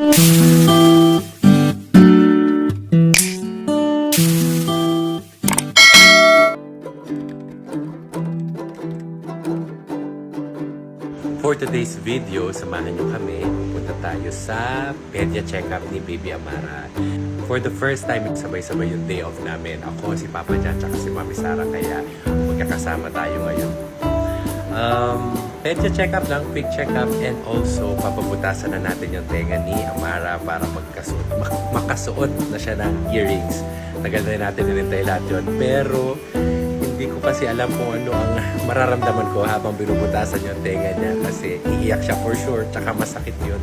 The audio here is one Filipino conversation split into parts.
For today's video, samahan nyo kami. Pupunta tayo sa pedia check-up ni Baby Amara. For the first time, sabay-sabay yung day off namin. Ako, si Papa Jan, at si Mami Sara. Kaya magkakasama tayo ngayon. Pedia check-up lang, quick check-up. And also, papabutasan na natin yung tenga ni Amara para makasuot na siya ng earrings. Tagal na natin nilintay lahat yun. Pero hindi ko kasi alam kung ano ang mararamdaman ko habang binubutasan yung tenga niya kasi iiyak siya for sure, tsaka masakit yun.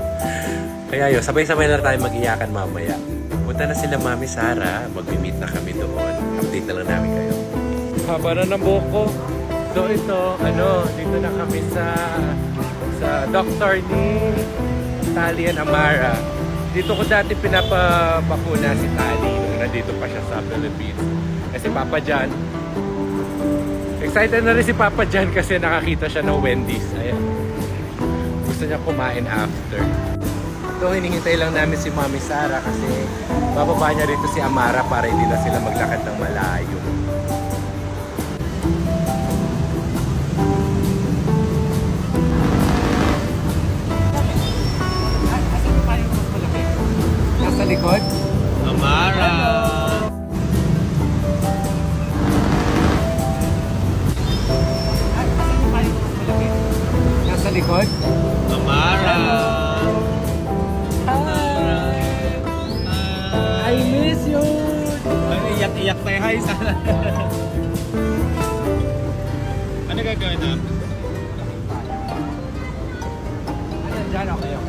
Kaya yun, sabay-sabay na tayo mag-iyakan mamaya. Punta na sila Mami Sara, mag-meet na kami doon. Update na lang namin kayo. Haba na ng buhok ko. So ito, dito na kami sa doctor ni Tali and Amara. Dito ko dati pinapabakuna si Tali nung nandito pa siya sa Philippines. Kasi Papa Jan, excited na rin si Papa Jan kasi nakakita siya ng Wendy's. Ayan. Gusto niya kumain after. Ito, hinihintay lang namin si Mami Sara kasi bababa niya rito si Amara para hindi na sila maglakad ng malayo. Nasa likod? Amara! Nasa likod? Amara! I miss you! Ang iyak-iyak tayo. Hi, Sara! Ano gagawin natin? Diyan ako yun.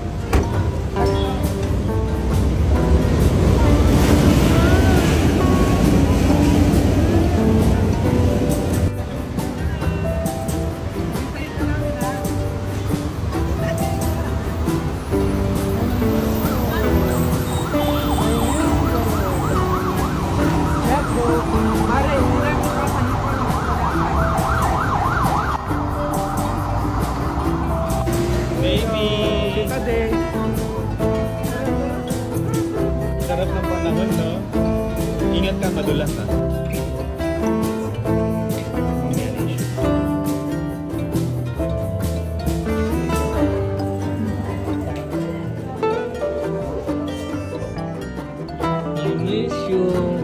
Baby! Kita day. Sarap ng panahon, no? Ingat ka, madulas, ha? I miss you.